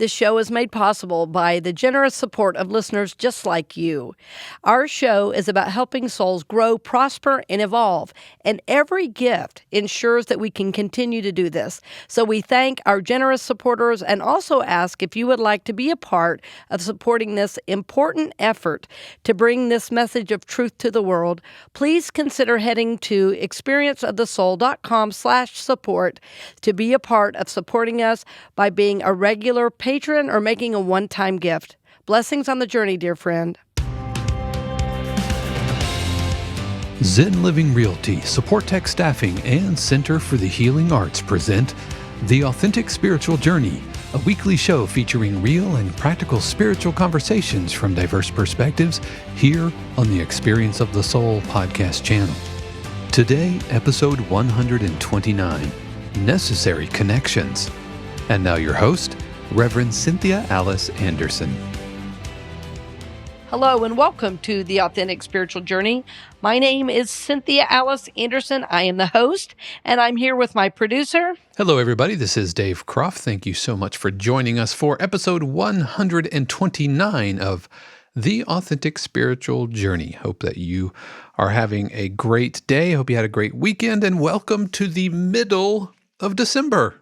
This show is made possible by the generous support of listeners just like you. Our show is about helping souls grow, prosper, and evolve, and every gift ensures that we can continue to do this. So we thank our generous supporters and also ask if you would like to be a part of supporting this important effort to bring this message of truth to the world. Please consider heading to experienceofthesoul.com/support to be a part of supporting us by being a regular patron or making a one-time gift. Blessings on the journey, dear friend. Zen Living Realty, Supportek Staffing, and Center for the Healing Arts present The Authentic Spiritual Journey, a weekly show featuring real and practical spiritual conversations from diverse perspectives here on the Experience of the Soul podcast channel. Today, episode 129, Necessary Connections. And now your host, Reverend Cynthia Alice Anderson. Hello and welcome to The Authentic Spiritual Journey. My name is Cynthia Alice Anderson. I am the host, and I'm here with my producer. Hello, everybody. This is Dave Croft. Thank you so much for joining us for episode 129 of The Authentic Spiritual Journey. Hope that you are having a great day. Hope you had a great weekend, and welcome to the middle of December.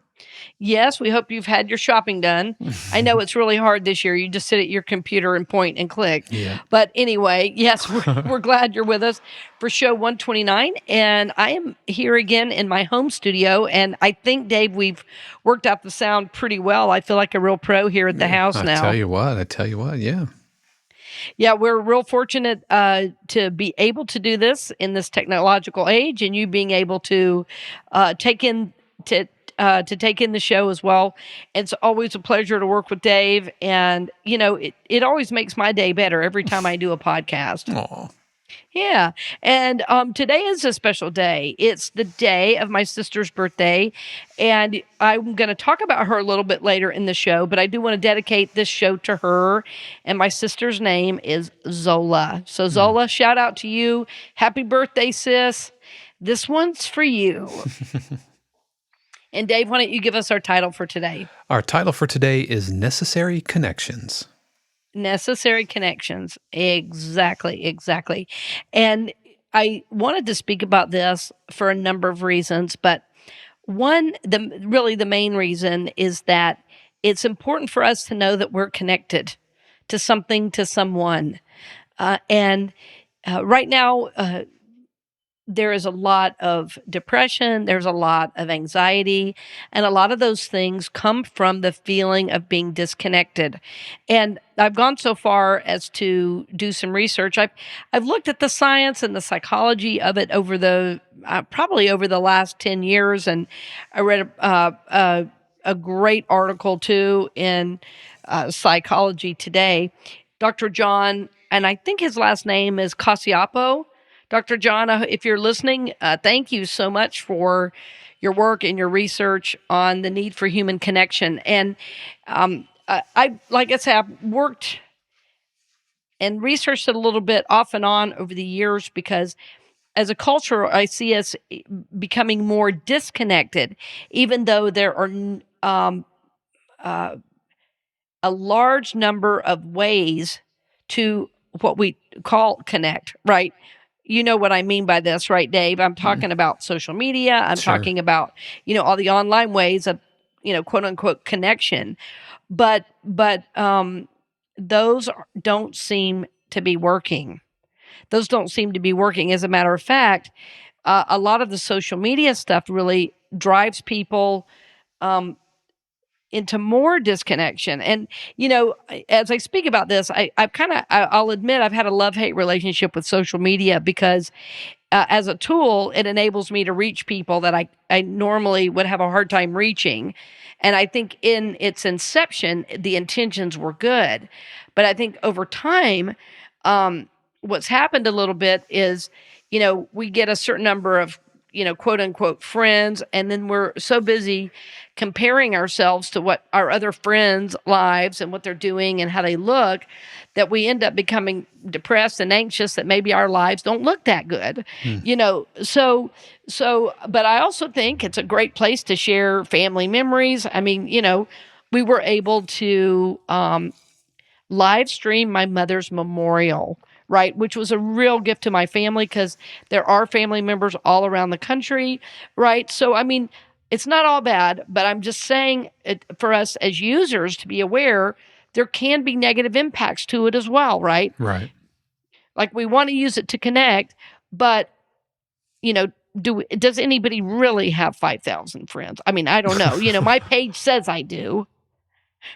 Yes, we hope you've had your shopping done. I know it's really hard this year. You just sit at your computer and point and click. Yeah. But anyway, yes, we're glad you're with us for show 129. And I am here again in my home studio. And I think, Dave, we've worked out the sound pretty well. I feel like a real pro here at the house now. I tell you what, yeah. Yeah, we're real fortunate to be able to do this in this technological age, and you being able to take in the show as well. It's always a pleasure to work with Dave, and you know it always makes my day better every time I do a podcast. Aw. Yeah, and today is a special day. It's the day of my sister's birthday, and I'm going to talk about her a little bit later in the show, but I do want to dedicate this show to her, and my sister's name is Zola. So Zola, shout out to you. Happy birthday, sis. This one's for you. And Dave, why don't you give us our title for today? Our title for today is Necessary Connections. Necessary Connections. Exactly. And I wanted to speak about this for a number of reasons, but the main reason is that it's important for us to know that we're connected to something, to someone. Right now, there is a lot of depression, there's a lot of anxiety, and a lot of those things come from the feeling of being disconnected. And I've gone so far as to do some research. I've looked at the science and the psychology of it over the last 10 years, and I read a great article too in Psychology Today. Dr. John, and I think his last name is Cacioppo. Dr. John, if you're listening, thank you so much for your work and your research on the need for human connection. And I've worked and researched it a little bit off and on over the years because as a culture, I see us becoming more disconnected, even though there are a large number of ways to what we call connect, right? You know what I mean by this, right, Dave? I'm talking about social media. I'm talking about, all the online ways of, quote unquote connection. But those don't seem to be working. As a matter of fact, a lot of the social media stuff really drives people into more disconnection. And, as I speak about this, I'll admit I've had a love-hate relationship with social media because as a tool, it enables me to reach people that I normally would have a hard time reaching. And I think in its inception, the intentions were good. But I think over time, what's happened a little bit is, we get a certain number of quote unquote friends. And then we're so busy comparing ourselves to what our other friends' lives and what they're doing and how they look that we end up becoming depressed and anxious that maybe our lives don't look that good. But I also think it's a great place to share family memories. I mean, we were able to live stream my mother's memorial, right? Which was a real gift to my family because there are family members all around the country, right? So, I mean, it's not all bad, but I'm just saying for us as users to be aware, there can be negative impacts to it as well, right? Right. Like we want to use it to connect, but, does anybody really have 5,000 friends? I mean, I don't know. My page says I do.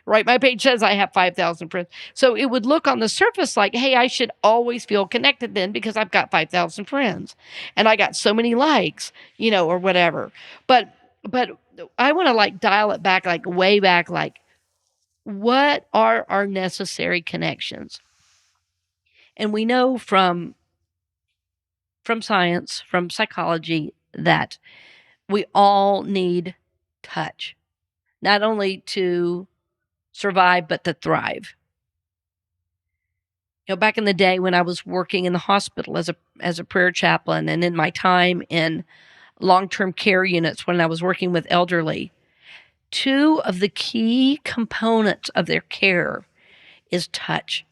Right? My page says I have 5,000 friends. So it would look on the surface like, hey, I should always feel connected then because I've got 5,000 friends and I got so many likes, or whatever. But I want to dial it back, way back, what are our necessary connections? And we know from science, from psychology, that we all need touch, not only to survive, but to thrive. Back in the day when I was working in the hospital as a prayer chaplain and in my time in long-term care units when I was working with elderly, two of the key components of their care is touch,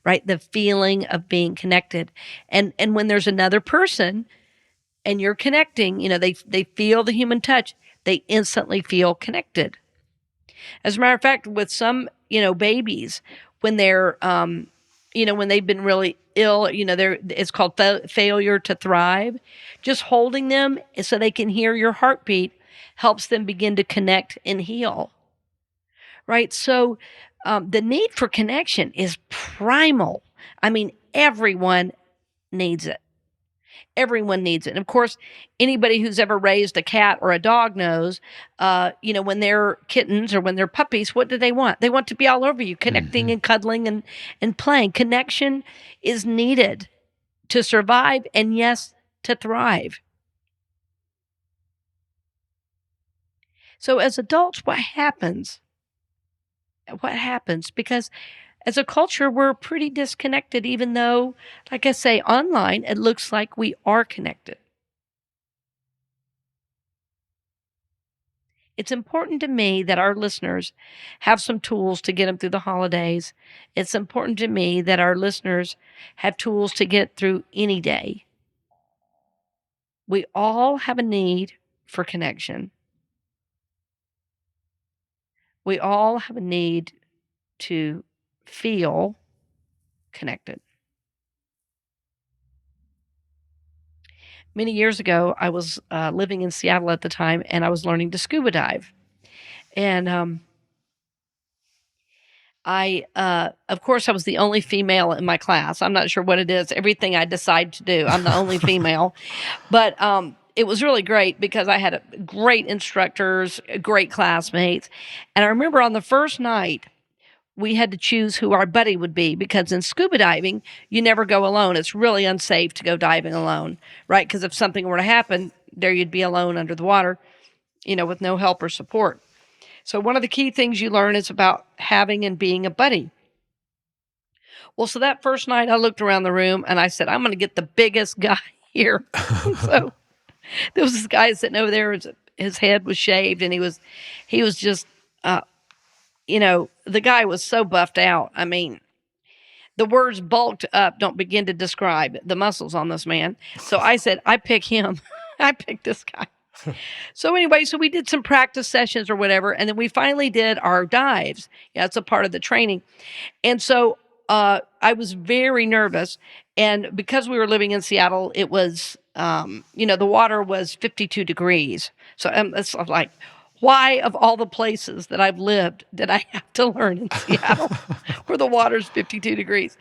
right? The feeling of being connected. And when there's another person and you're connecting, they feel the human touch, they instantly feel connected. As a matter of fact, with some, babies, when they're, when they've been really ill, it's called failure to thrive. Just holding them so they can hear your heartbeat helps them begin to connect and heal. Right? So the need for connection is primal. I mean, everyone needs it. Everyone needs it. And of course, anybody who's ever raised a cat or a dog knows, when they're kittens or when they're puppies, what do they want? They want to be all over you, connecting and cuddling and playing. Connection is needed to survive and, yes, to thrive. So as adults, what happens? What happens? Because as a culture, we're pretty disconnected, even though, like I say, online, it looks like we are connected. It's important to me that our listeners have some tools to get them through the holidays. It's important to me that our listeners have tools to get through any day. We all have a need for connection. We all have a need to feel connected. Many years ago, I was living in Seattle at the time, and I was learning to scuba dive. And of course, I was the only female in my class. I'm not sure what it is. Everything I decide to do, I'm the only female. But it was really great because I had great instructors, great classmates. And I remember on the first night, we had to choose who our buddy would be because in scuba diving, you never go alone. It's really unsafe to go diving alone, right? Because if something were to happen, there you'd be alone under the water, with no help or support. So one of the key things you learn is about having and being a buddy. Well, so that first night I looked around the room and I said, I'm going to get the biggest guy here. So there was this guy sitting over there. His head was shaved and he was just, the guy was so buffed out. I mean, the words bulked up don't begin to describe the muscles on this man. So I said, I pick him. I picked this guy. So anyway, so we did some practice sessions or whatever, and then we finally did our dives. Yeah, it's a part of the training. And so I was very nervous. And because we were living in Seattle, it was, the water was 52 degrees. So it's like, why of all the places that I've lived did I have to learn in Seattle where the water's 52 degrees?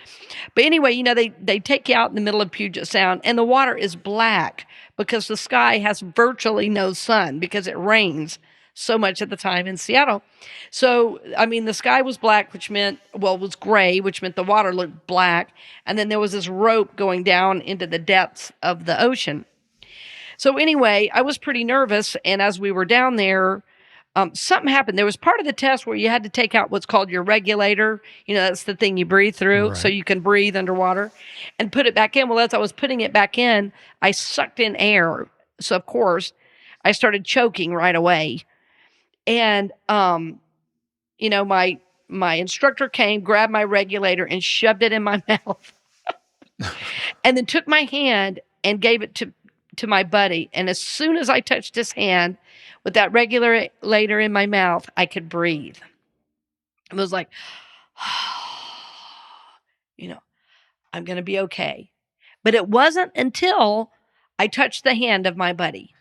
But anyway, they take you out in the middle of Puget Sound and the water is black because the sky has virtually no sun because it rains so much at the time in Seattle. So, I mean, the sky was black, which meant, it was gray, which meant the water looked black. And then there was this rope going down into the depths of the ocean. So anyway, I was pretty nervous. And as we were down there, something happened. There was part of the test where you had to take out what's called your regulator. That's the thing you breathe through so you can breathe underwater and put it back in. Well, as I was putting it back in, I sucked in air. So of course I started choking right away. And my instructor came, grabbed my regulator, and shoved it in my mouth, and then took my hand and gave it to my buddy. And as soon as I touched his hand with that regulator in my mouth, I could breathe. It was like, I'm going to be okay. But it wasn't until I touched the hand of my buddy.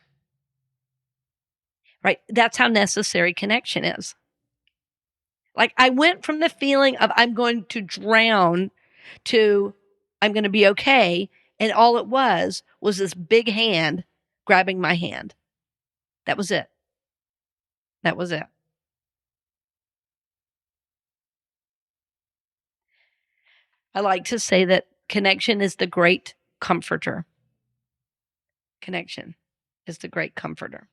Right? That's how necessary connection is. Like, I went from the feeling of I'm going to drown to I'm going to be okay. And all it was this big hand grabbing my hand. That was it. That was it. I like to say that connection is the great comforter. Connection is the great comforter.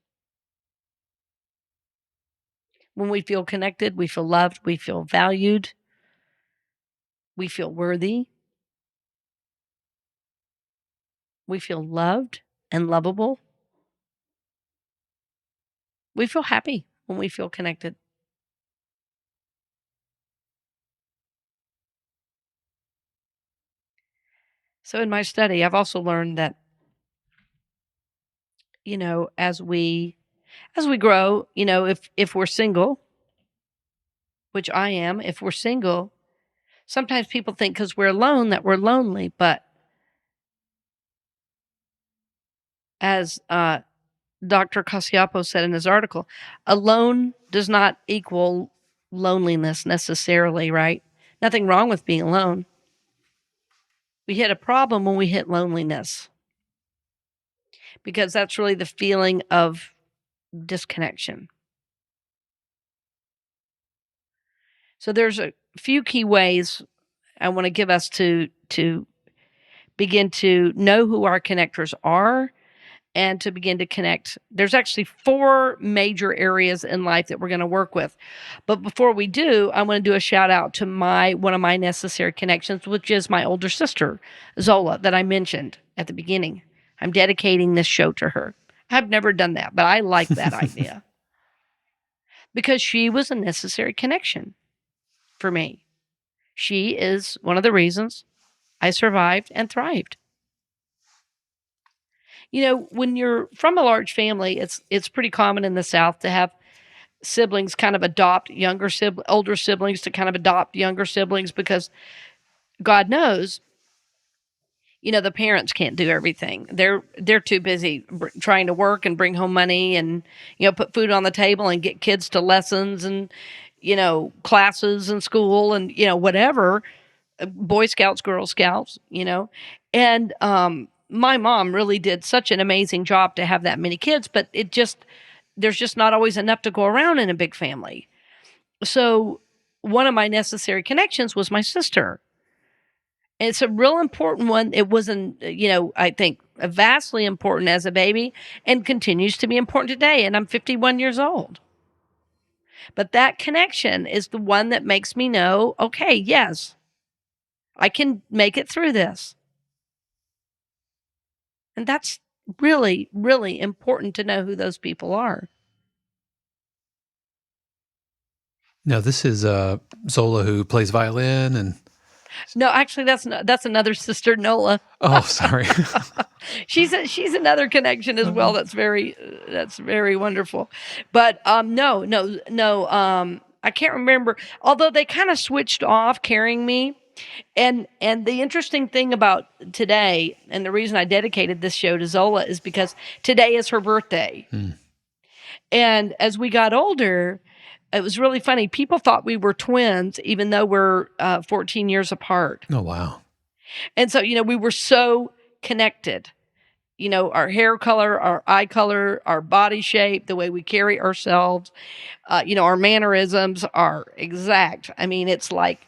When we feel connected, we feel loved, we feel valued, we feel worthy, we feel loved and lovable. We feel happy when we feel connected. So in my study, I've also learned that, as we grow, if we're single, which I am, if we're single, sometimes people think because we're alone that we're lonely. But as Dr. Caciapo said in his article, alone does not equal loneliness necessarily, right? Nothing wrong with being alone. We hit a problem when we hit loneliness, because that's really the feeling of disconnection. So there's a few key ways I want to give us to begin to know who our connectors are and to begin to connect. There's actually 4 major areas in life that we're going to work with. But before we do, I want to do a shout out to one of my necessary connections, which is my older sister, Zola, that I mentioned at the beginning. I'm dedicating this show to her. I've never done that, but I like that idea because she was a necessary connection for me. She is one of the reasons I survived and thrived. When you're from a large family, it's pretty common in the South to have siblings kind of adopt older siblings to kind of adopt younger siblings, because God knows, the parents can't do everything. They're too busy trying to work and bring home money and, put food on the table and get kids to lessons and, classes and school and, whatever, Boy Scouts, Girl Scouts, and, my mom really did such an amazing job to have that many kids, but there's just not always enough to go around in a big family. So one of my necessary connections was my sister. It's a real important one. It wasn't, I think vastly important as a baby and continues to be important today. And I'm 51 years old. But that connection is the one that makes me know, okay, yes, I can make it through this. And that's really, really important to know who those people are. Now, this is Zola, who plays violin, and no, actually, that's another sister, Nola. Oh, sorry. she's another connection as well. That's very wonderful. But no. I can't remember. Although they kind of switched off carrying me. And the interesting thing about today, and the reason I dedicated this show to Zola, is because today is her birthday. And as we got older, it was really funny. People thought we were twins, even though we're 14 years apart. Oh, wow. And so, we were so connected. Our hair color, our eye color, our body shape, the way we carry ourselves, our mannerisms are exact. I mean, it's like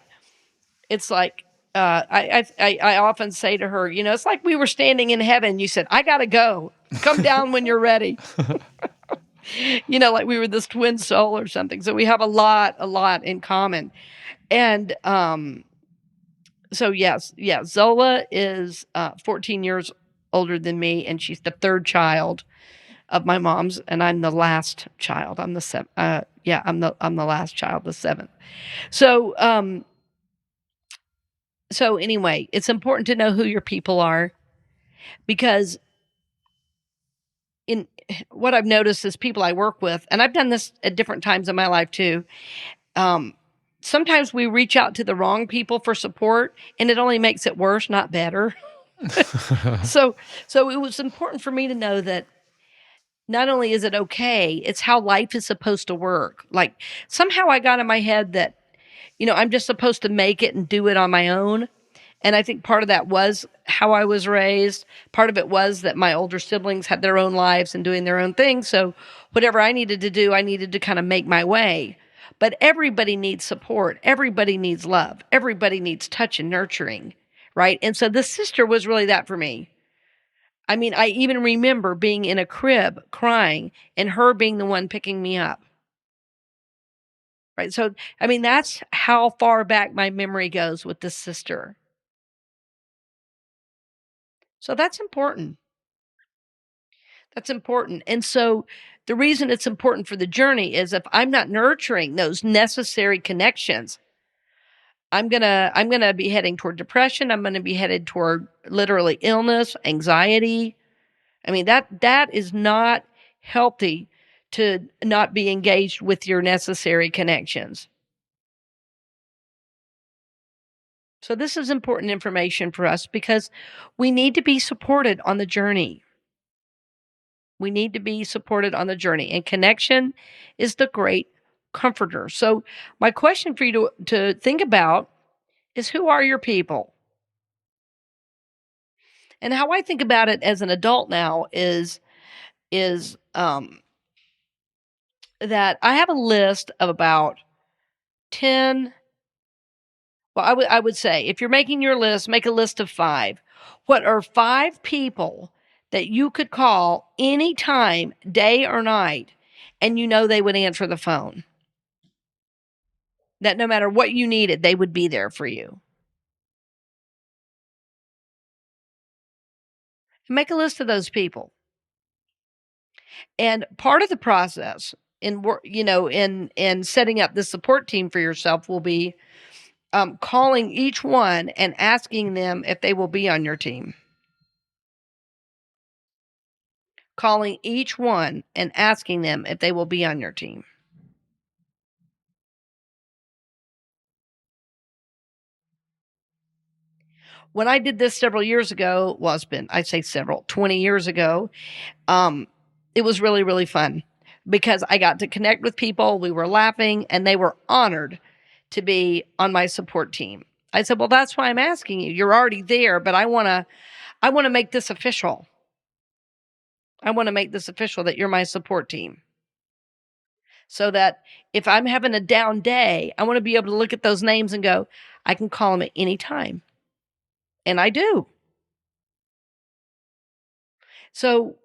I often say to her, it's like we were standing in heaven. You said, I got to go. Come down when you're ready. Like we were this twin soul or something. So we have a lot in common. And so yes, Zola is 14 years older than me, and she's the 3rd child of my mom's, and I'm the last child. I'm the Yeah, I'm the last child, the seventh. So so anyway, it's important to know who your people are, because in what I've noticed is people I work with, and I've done this at different times in my life too. Um, Sometimes we reach out to the wrong people for support, and it only makes it worse, not better. So, so it was important for me to know that not only is it okay, it's how life is supposed to work. Like somehow I got in my head that, I'm just supposed to make it and do it on my own. And I think part of that was how I was raised. Part of it was that my older siblings had their own lives and doing their own things. So whatever I needed to do, I needed to kind of make my way. But everybody needs support. Everybody needs love. Everybody needs touch and nurturing, right? And so this sister was really that for me. I mean, I even remember being in a crib crying and her being the one picking me up. Right. So, I mean, that's how far back my memory goes with this sister. So that's important. That's important. And so the reason it's important for the journey is if I'm not nurturing those necessary connections, I'm going to be heading toward depression. I'm going to be headed toward literally illness, anxiety. I mean, that is not healthy to not be engaged with your necessary connections. So this is important information for us because we need to be supported on the journey. We need to be supported on the journey, and connection is the great comforter. So my question for you to think about is, who are your people? And how I think about it as an adult now is that I have a list of about 10. Well, I would say if you're making your list, make a list of 5. What are 5 people that you could call anytime, day or night, and they would answer the phone? That no matter what you needed, they would be there for you. Make a list of those people. And part of the process in setting up the support team for yourself will be calling each one and asking them if they will be on your team. Calling each one and asking them if they will be on your team. When I did this several years ago, well, I'd say 20 years ago, it was really, really fun because I got to connect with people. We were laughing and they were honored to be on my support team. I said, well, that's why I'm asking you. You're already there, but I want to make this official. I want to make this official that you're my support team. So that if I'm having a down day, I want to be able to look at those names and go, I can call them at any time. And I do. So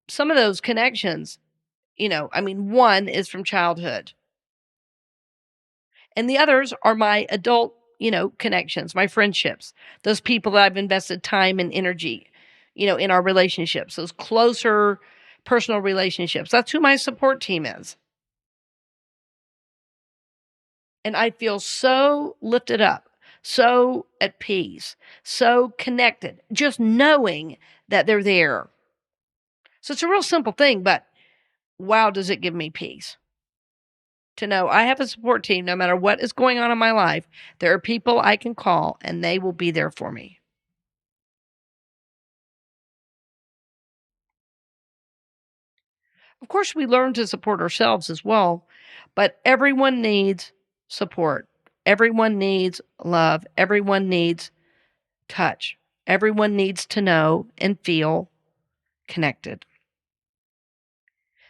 some of those connections, one is from childhood. And the others are my adult, connections, my friendships, those people that I've invested time and energy, in our relationships, those closer personal relationships. That's who my support team is. And I feel so lifted up, so at peace, so connected, just knowing that they're there. So it's a real simple thing, but wow, does it give me peace to know I have a support team. No matter what is going on in my life, there are people I can call and they will be there for me. Of course, we learn to support ourselves as well, but everyone needs support. Everyone needs love. Everyone needs touch. Everyone needs to know and feel connected.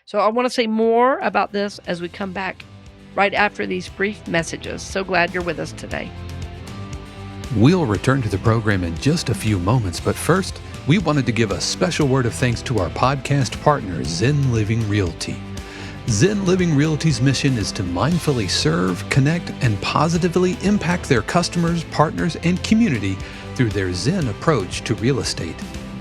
So I want to say more about this as we come back right after these brief messages. So glad you're with us today. We'll return to the program in just a few moments, but first, we wanted to give a special word of thanks to our podcast partner, Zen Living Realty. Zen Living Realty's mission is to mindfully serve, connect, and positively impact their customers, partners, and community through their Zen approach to real estate.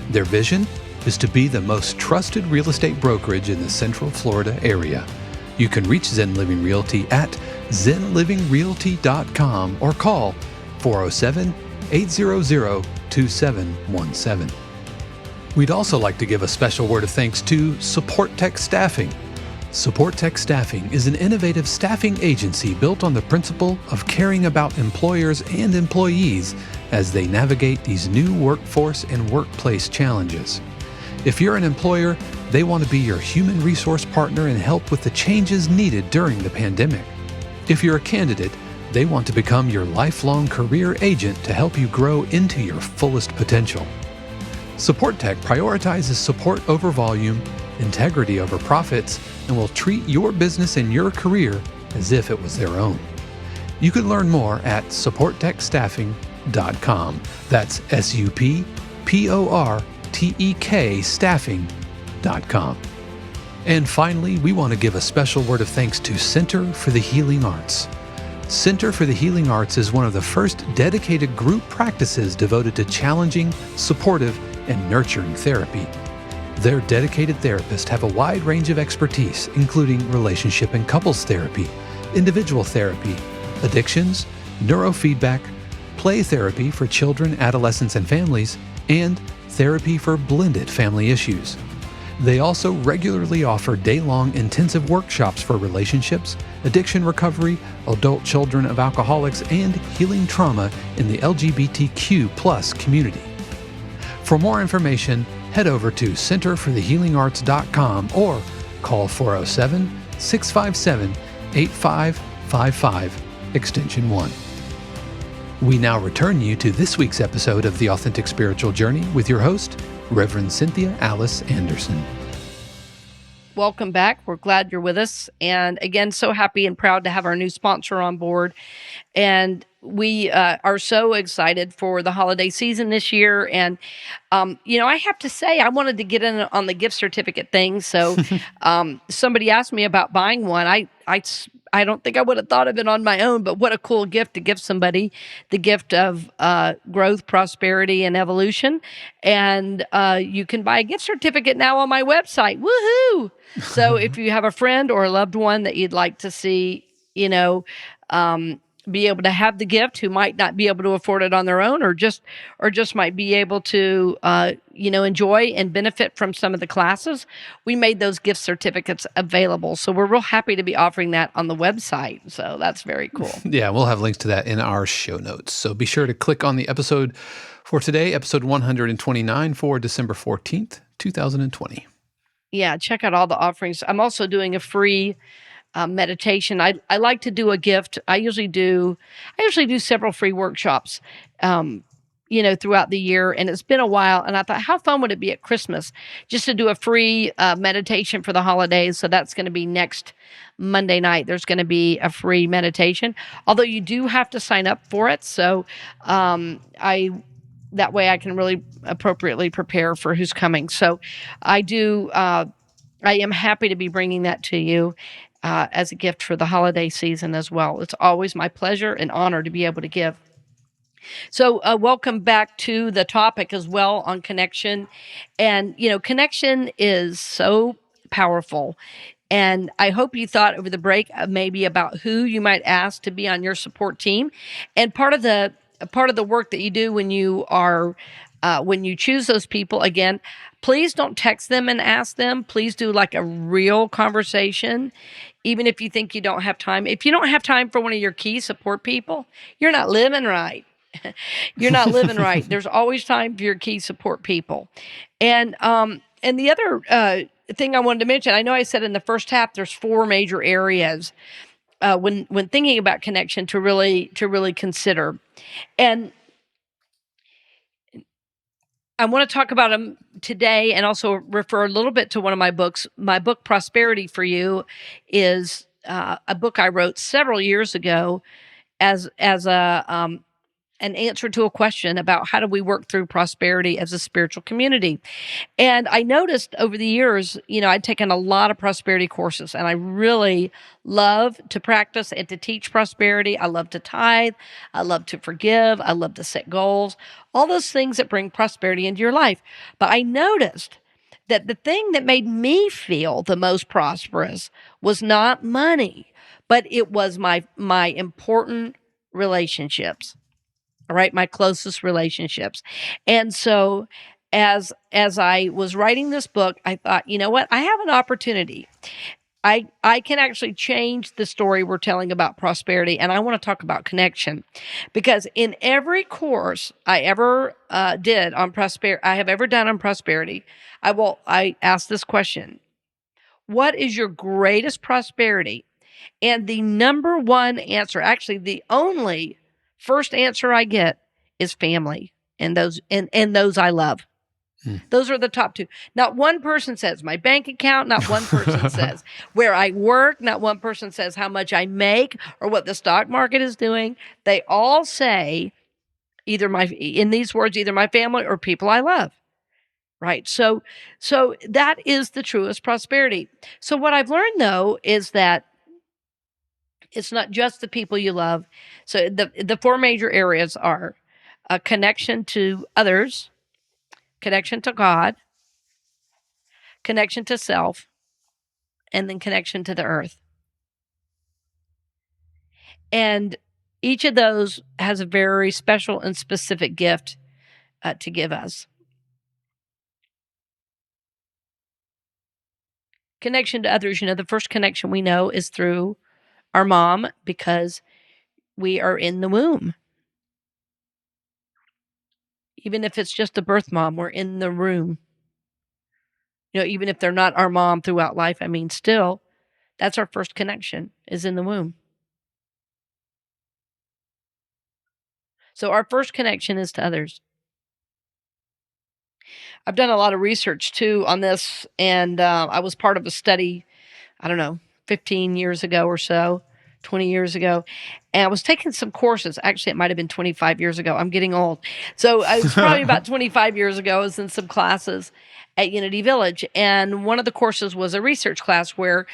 Their vision is to be the most trusted real estate brokerage in the Central Florida area. You can reach Zen Living Realty at zenlivingrealty.com or call 407-800-2717. We'd also like to give a special word of thanks to Supportek Staffing. Supportek Staffing is an innovative staffing agency built on the principle of caring about employers and employees as they navigate these new workforce and workplace challenges. If you're an employer, they want to be your human resource partner and help with the changes needed during the pandemic. If you're a candidate, they want to become your lifelong career agent to help you grow into your fullest potential. Supportek prioritizes support over volume, integrity over profits, and will treat your business and your career as if it was their own. You can learn more at supportekstaffing.com. That's SUPPORTEK staffing.com. And finally, we want to give a special word of thanks to Center for the Healing Arts. Center for the Healing Arts is one of the first dedicated group practices devoted to challenging, supportive, and nurturing therapy. Their dedicated therapists have a wide range of expertise, including relationship and couples therapy, individual therapy, addictions, neurofeedback, play therapy for children, adolescents, and families, and therapy for blended family issues. They also regularly offer day-long intensive workshops for relationships, addiction recovery, adult children of alcoholics, and healing trauma in the LGBTQ+ community. For more information, head over to centerforthehealingarts.com or call 407-657-8555, extension 1. We now return you to this week's episode of The Authentic Spiritual Journey with your host, Reverend Cynthia Alice Anderson. Welcome back. We're glad you're with us. And again, so happy and proud to have our new sponsor on board. And we are so excited for the holiday season this year. And, I have to say, I wanted to get in on the gift certificate thing. So somebody asked me about buying one. I don't think I would have thought of it on my own, but what a cool gift to give somebody, the gift of growth, prosperity, and evolution. And you can buy a gift certificate now on my website. Woohoo! So if you have a friend or a loved one that you'd like to see, be able to have the gift, who might not be able to afford it on their own, or just might be able to, enjoy and benefit from some of the classes, we made those gift certificates available. So we're real happy to be offering that on the website. So that's very cool. Yeah, we'll have links to that in our show notes. So be sure to click on the episode for today, episode 129 for December 14th, 2020. Yeah, check out all the offerings. I'm also doing a free meditation. I like to do a gift. I usually do several free workshops, throughout the year. And it's been a while. And I thought, how fun would it be at Christmas just to do a free meditation for the holidays? So that's going to be next Monday night. There's going to be a free meditation, although you do have to sign up for it. So that way I can really appropriately prepare for who's coming. So I am happy to be bringing that to you as a gift for the holiday season as well. It's always my pleasure and honor to be able to give. So welcome back to the topic as well on connection. And, connection is so powerful. And I hope you thought over the break maybe about who you might ask to be on your support team. And part of the work that you do when you are when you choose those people, again, please don't text them and ask them. Please do like a real conversation, even if you think you don't have time. If you don't have time for one of your key support people, you're not living right. You're not living right. There's always time for your key support people. And the other thing I wanted to mention, I know I said in the first half, there's 4 major areas when thinking about connection to really consider. And I want to talk about them today and also refer a little bit to one of my books. My book, Prosperity for You, is a book I wrote several years ago as an answer to a question about how do we work through prosperity as a spiritual community. And I noticed over the years, I'd taken a lot of prosperity courses, and I really love to practice and to teach prosperity. I love to tithe. I love to forgive. I love to set goals, all those things that bring prosperity into your life. But I noticed that the thing that made me feel the most prosperous was not money, but it was my important relationships. All right, my closest relationships. And so as I was writing this book, I thought, you know what? I have an opportunity. I can actually change the story we're telling about prosperity, and I want to talk about connection, because in every course I ever did on prosperity, I have ever done on prosperity, I ask this question: what is your greatest prosperity? And the number one answer, actually the only first answer I get, is family and those I love. Those are the top two. Not one person says my bank account. Not one person says where I work. Not one person says how much I make or what the stock market is doing. They all say in these words, either my family or people I love. Right. So that is the truest prosperity. So what I've learned, though, is that it's not just the people you love. So the four major areas are a connection to others, connection to God, connection to self, and then connection to the earth. And each of those has a very special and specific gift to give us. Connection to others, the first connection we know is through our mom, because we are in the womb. Even if it's just a birth mom, we're in the room. Even if they're not our mom throughout life, still, that's our first connection, is in the womb. So our first connection is to others. I've done a lot of research too on this, and I was part of a study, I don't know, 15 years ago or so, 20 years ago. And I was taking some courses. Actually, it might have been 25 years ago. I'm getting old. So it's probably about 25 years ago. I was in some classes at Unity Village. And one of the courses was a research class where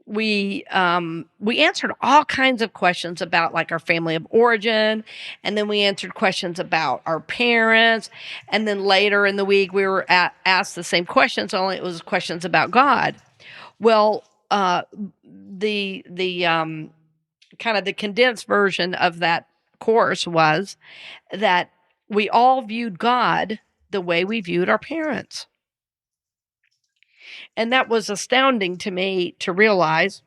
we answered all kinds of questions about like our family of origin, and then we answered questions about our parents, and then later in the week we were asked the same questions, only it was questions about God. Well, the kind of the condensed version of that course was that we all viewed God the way we viewed our parents. And that was astounding to me to realize.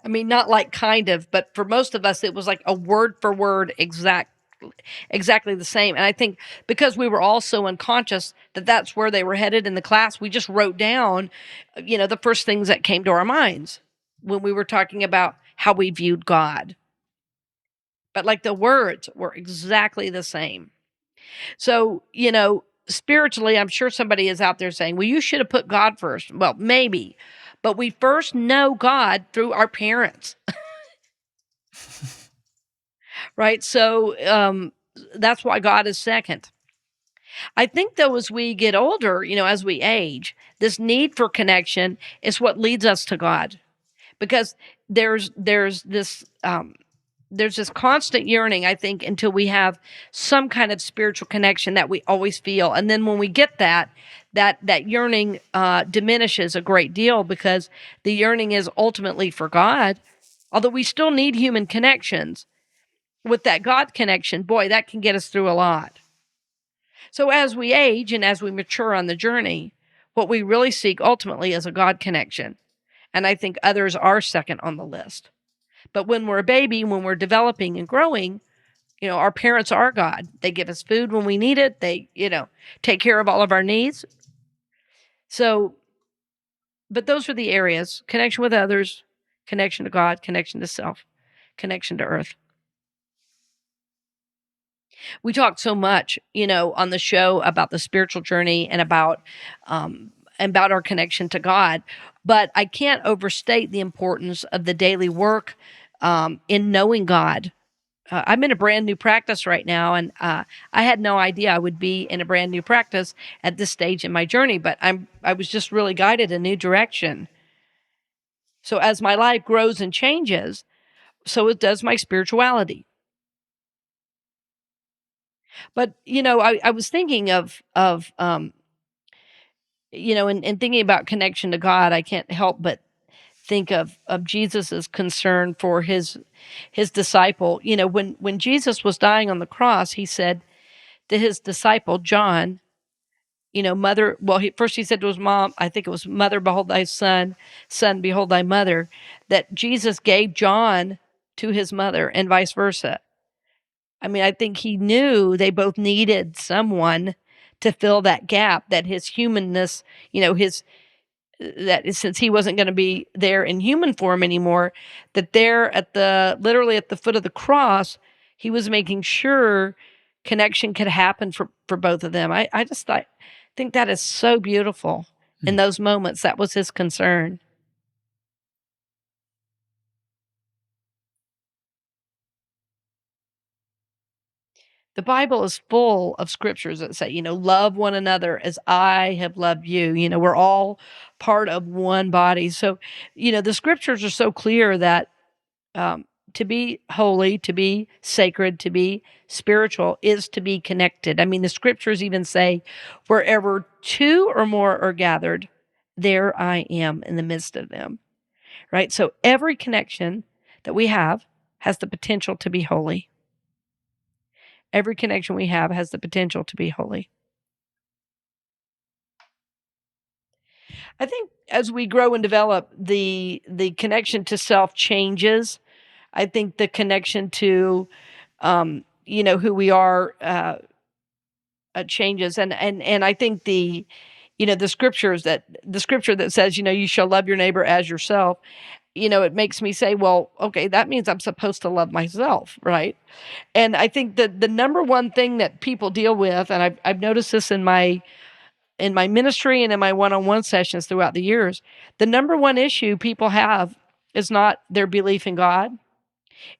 Not like kind of, but for most of us, it was like a word for word exactly the same. And I think because we were all so unconscious that that's where they were headed in the class, we just wrote down, the first things that came to our minds when we were talking about how we viewed God. But like the words were exactly the same. So, spiritually, I'm sure somebody is out there saying, well, you should have put God first. Well, maybe, but we first know God through our parents. Right? So that's why God is second. I think, though, as we get older, as we age, this need for connection is what leads us to God, because there's this constant yearning, I think, until we have some kind of spiritual connection that we always feel. And then when we get that yearning diminishes a great deal, because the yearning is ultimately for God, although we still need human connections. With that God connection, boy, that can get us through a lot. So as we age and as we mature on the journey, what we really seek ultimately is a God connection. And I think others are second on the list. But when we're a baby, when we're developing and growing, our parents are God. They give us food when we need it. They, take care of all of our needs. So, but those are the areas: connection with others, connection to God, connection to self, connection to earth. We talked so much, on the show about the spiritual journey and about our connection to God, but I can't overstate the importance of the daily work in knowing God. I'm in a brand new practice right now, and I had no idea I would be in a brand new practice at this stage in my journey, but I was just really guided a new direction. So as my life grows and changes, so it does my spirituality. But, I was thinking of in thinking about connection to God, I can't help but think of Jesus's concern for his disciple. When Jesus was dying on the cross, he said to his disciple John, mother. Well, first he said to his mom, I think it was, "Mother, behold thy son; son, behold thy mother." That Jesus gave John to his mother, and vice versa. I mean, I think he knew they both needed someone to fill that gap. That his humanness, his that since he wasn't going to be there in human form anymore, that there literally at the foot of the cross, he was making sure connection could happen for both of them. I just think that is so beautiful. In those moments, that was his concern. The Bible is full of scriptures that say, love one another as I have loved you. We're all part of one body. So, the scriptures are so clear that to be holy, to be sacred, to be spiritual is to be connected. I mean, the scriptures even say, wherever two or more are gathered, there I am in the midst of them. Right? So every connection that we have has the potential to be holy. Every connection we have has the potential to be holy. I think as we grow and develop, the connection to self changes. I think the connection to, who we are changes, and I think the scripture that says, you shall love your neighbor as yourself. It makes me say, well, okay, that means I'm supposed to love myself, right? And I think that the number one thing that people deal with, and I've noticed this in my ministry and in my one-on-one sessions throughout the years, the number one issue people have is not their belief in God.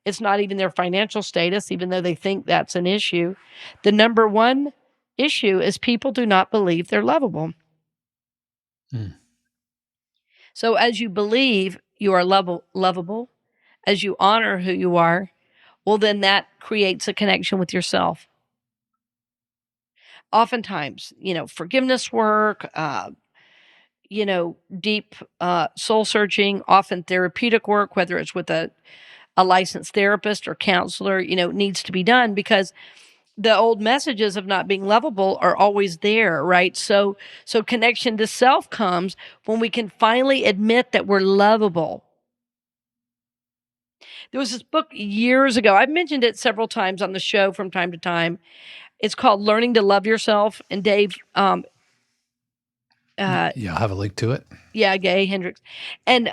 It's not even their financial status, even though they think that's an issue. The number one issue is people do not believe they're lovable. So as you believe you are lovable, as you honor who you are, well, then that creates a connection with yourself. Oftentimes, forgiveness work, deep soul searching, often therapeutic work, whether it's with a licensed therapist or counselor, needs to be done, because the old messages of not being lovable are always there, right? So connection to self comes when we can finally admit that we're lovable. There was this book years ago. I've mentioned it several times on the show from time to time. It's called Learning to Love Yourself. And Dave, yeah, I'll have a link to it. Yeah, Gay Hendricks. And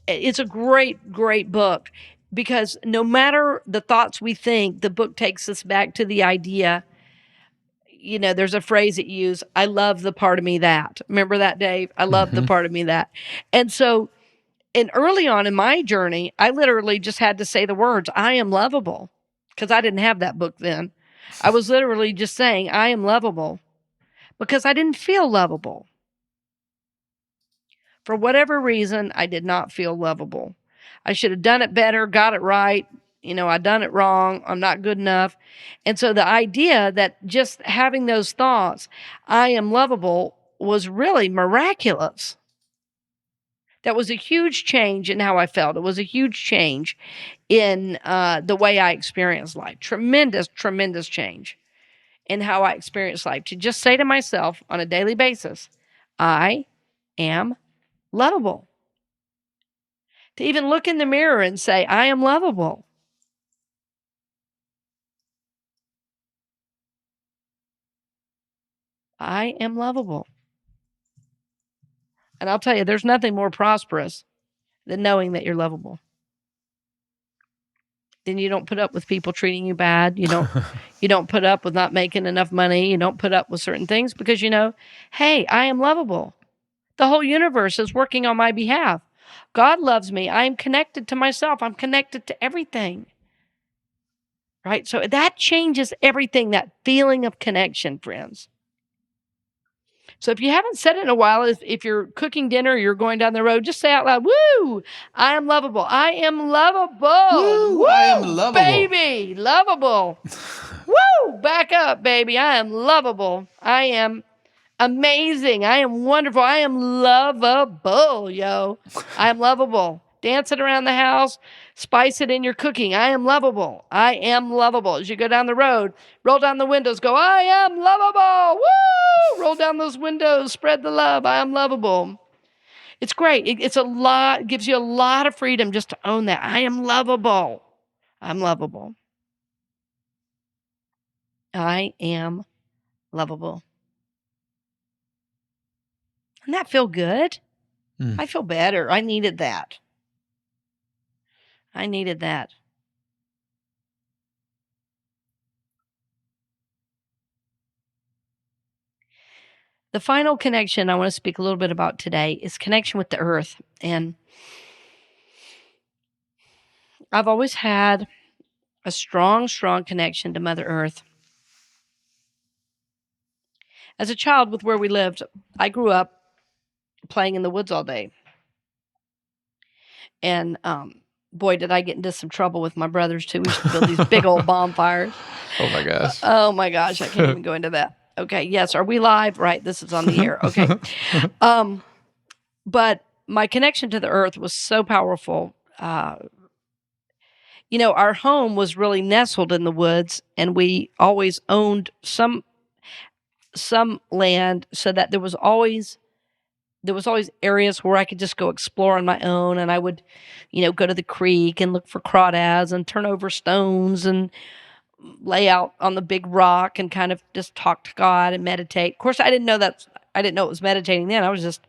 it's a great, great book, because no matter the thoughts we think, the book takes us back to the idea. There's a phrase that you use, I love the part of me that. Remember that, Dave? I love the part of me that. And so, and early on in my journey, I literally just had to say the words, I am lovable, because I didn't have that book then. I was literally just saying, I am lovable, because I didn't feel lovable. For whatever reason, I did not feel lovable. I should have done it better, got it right. I done it wrong. I'm not good enough. And so the idea that just having those thoughts, I am lovable, was really miraculous. That was a huge change in how I felt. It was a huge change in the way I experienced life. Tremendous, tremendous change in how I experienced life. To just say to myself on a daily basis, I am lovable. To even look in the mirror and say, I am lovable. I am lovable. And I'll tell you, there's nothing more prosperous than knowing that you're lovable. Then you don't put up with people treating you bad. You don't put up with not making enough money. You don't put up with certain things, because hey, I am lovable. The whole universe is working on my behalf. God loves me. I am connected to myself. I'm connected to everything. Right? So that changes everything, that feeling of connection, friends. So if you haven't said it in a while, if you're cooking dinner, you're going down the road, just say out loud, woo, I am lovable. I am lovable. Woo, I am lovable. Baby, lovable. Woo, back up, baby. I am lovable. I am Amazing. I am wonderful. I am lovable, yo. I am lovable. Dance it around the house. Spice it in your cooking. I am lovable. I am lovable. As you go down the road, roll down the windows. Go, I am lovable. Woo! Roll down those windows. Spread the love. I am lovable. It's great. It's a lot. It gives you a lot of freedom just to own that. I am lovable. I'm lovable. I am lovable. Doesn't that feel good? I feel better. I needed that. I needed that. The final connection I want to speak a little bit about today is connection with the earth. And I've always had a strong, strong connection to Mother Earth. As a child, with where we lived, I grew up playing in the woods all day. And boy, did I get into some trouble with my brothers, too. We used to build these big old bonfires. Oh, my gosh. Oh, my gosh. I can't even go into that. Okay. Yes. Are we live? Right. This is on the air. Okay. But my connection to the earth was so powerful. You know, our home was really nestled in the woods, and we always owned some land, so that there was always areas where I could just go explore on my own. And I would, you know, go to the creek and look for crawdads and turn over stones and lay out on the big rock and kind of just talk to God and meditate. Of course, I didn't know it was meditating then. I was just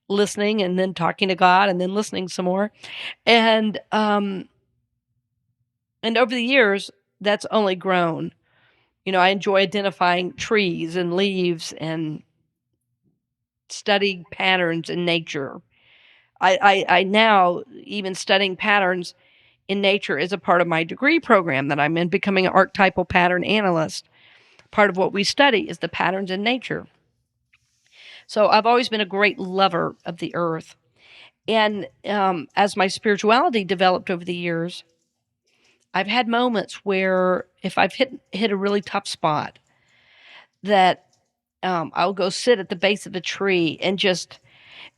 listening and then talking to God and then listening some more. And over the years, that's only grown. You know, I enjoy identifying trees and leaves and studying patterns in nature. I now, even studying patterns in nature is a part of my degree program that I'm in, becoming an archetypal pattern analyst. Part of what we study is the patterns in nature. So I've always been a great lover of the earth. And as my spirituality developed over the years, I've had moments where if I've hit a really tough spot, that I'll go sit at the base of a tree and just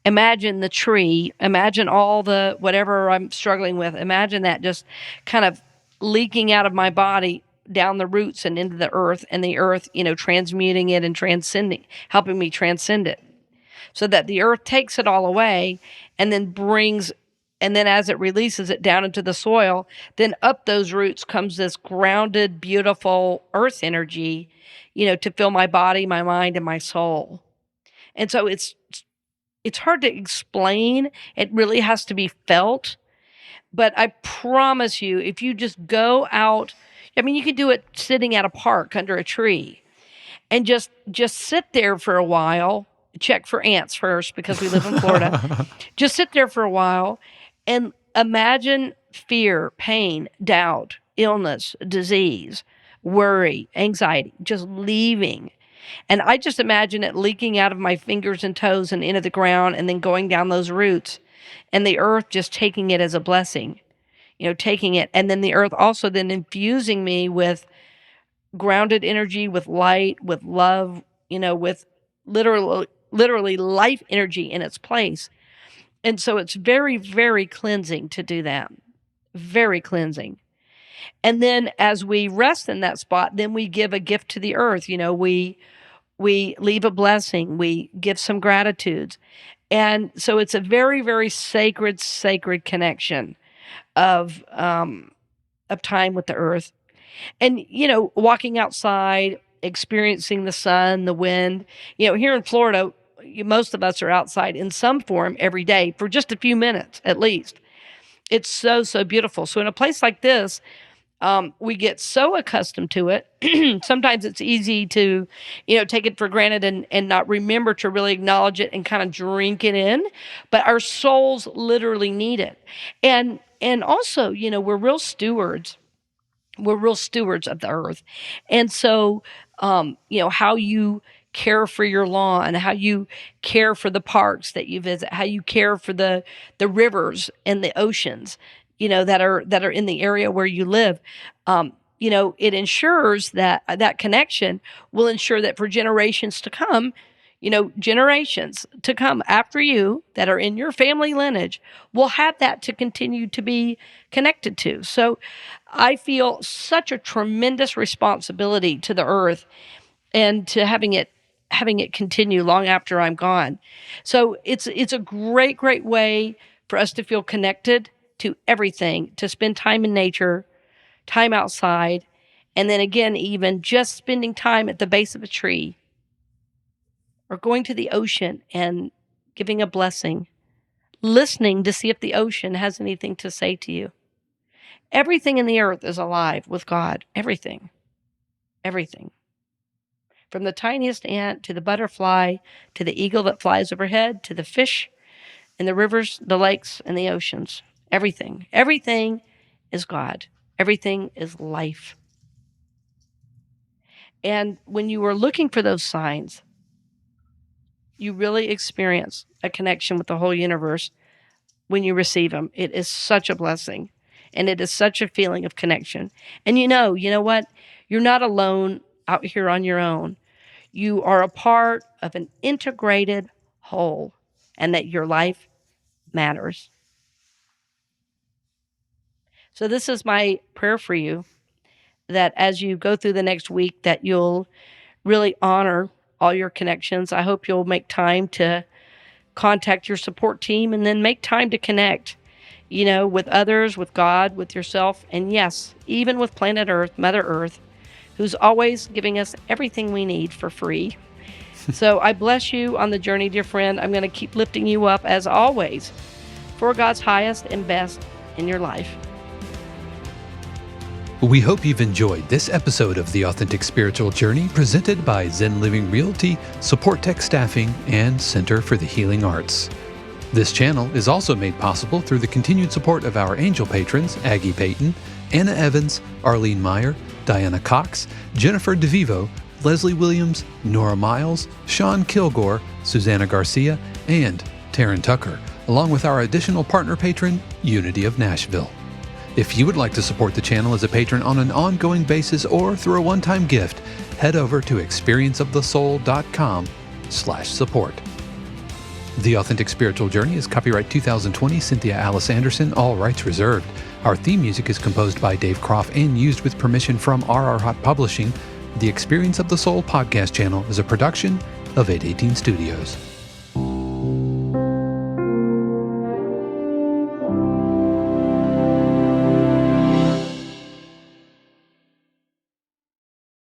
imagine the tree, imagine all the whatever I'm struggling with, imagine that just kind of leaking out of my body down the roots and into the earth, and the earth, you know, transmuting it and transcending, helping me transcend it, so that the earth takes it all away and then as it releases it down into the soil, then up those roots comes this grounded, beautiful earth energy, you know, to fill my body, my mind, and my soul. And so it's hard to explain. It really has to be felt. But I promise you, if you just go out, I mean, you could do it sitting at a park under a tree and just sit there for a while. Check for ants first, because we live in Florida. Just sit there for a while and imagine fear, pain, doubt, illness, disease, worry, anxiety, just leaving. And I just imagine it leaking out of my fingers and toes and into the ground, and then going down those roots, and the earth just taking it as a blessing, you know, taking it. And then the earth also then infusing me with grounded energy, with light, with love, you know, with literally life energy in its place. And so it's very, very cleansing to do that. Very cleansing. And then as we rest in that spot, then we give a gift to the earth. You know, we leave a blessing. We give some gratitudes. And so it's a very, very sacred connection of time with the earth. And, you know, walking outside, experiencing the sun, the wind. You know, here in Florida, most of us are outside in some form every day for just a few minutes at least. It's so, so beautiful. So in a place like this, we get so accustomed to it. Sometimes it's easy to, you know, take it for granted and not remember to really acknowledge it and kind of drink it in. But our souls literally need it. And also, you know, we're real stewards. We're real stewards of the earth. And so, you know, how you care for your lawn, how you care for the parks that you visit, how you care for the rivers and the oceans, you know, that are in the area where you live. You know, it ensures that connection will ensure that for generations to come, generations to come after you that are in your family lineage will have that to continue to be connected to. So I feel such a tremendous responsibility to the earth and to having it continue long after I'm gone. So it's a great, great way for us to feel connected to everything, to spend time in nature, time outside, and then again, even just spending time at the base of a tree or going to the ocean and giving a blessing, listening to see if the ocean has anything to say to you. Everything in the earth is alive with God. Everything. Everything. From the tiniest ant to the butterfly, to the eagle that flies overhead, to the fish in the rivers, the lakes, and the oceans. Everything. Everything is God. Everything is life. And when you are looking for those signs, you really experience a connection with the whole universe when you receive them. It is such a blessing, and it is such a feeling of connection. And you know what? You're not alone out here on your own. You are a part of an integrated whole, and that your life matters. So this is my prayer for you, that as you go through the next week, that you'll really honor all your connections. I hope you'll make time to contact your support team and then make time to connect, with others, with God, with yourself, and yes, even with planet Earth, Mother Earth, who's always giving us everything we need for free. So I bless you on the journey, dear friend. I'm going to keep lifting you up as always for God's highest and best in your life. We hope you've enjoyed this episode of The Authentic Spiritual Journey presented by Zen Living Realty, Supportek Staffing, and Center for the Healing Arts. This channel is also made possible through the continued support of our angel patrons, Aggie Payton, Anna Evans, Arlene Meyer, Diana Cox, Jennifer DeVivo, Leslie Williams, Nora Miles, Sean Kilgore, Susanna Garcia, and Taryn Tucker, along with our additional partner patron, Unity of Nashville. If you would like to support the channel as a patron on an ongoing basis or through a one-time gift, head over to experienceofthesoul.com/support. The Authentic Spiritual Journey is copyright 2020 Cynthia Alice Anderson, all rights reserved. Our theme music is composed by Dave Croft and used with permission from RR Hot Publishing. The Experience of the Soul podcast channel is a production of 818 Studios.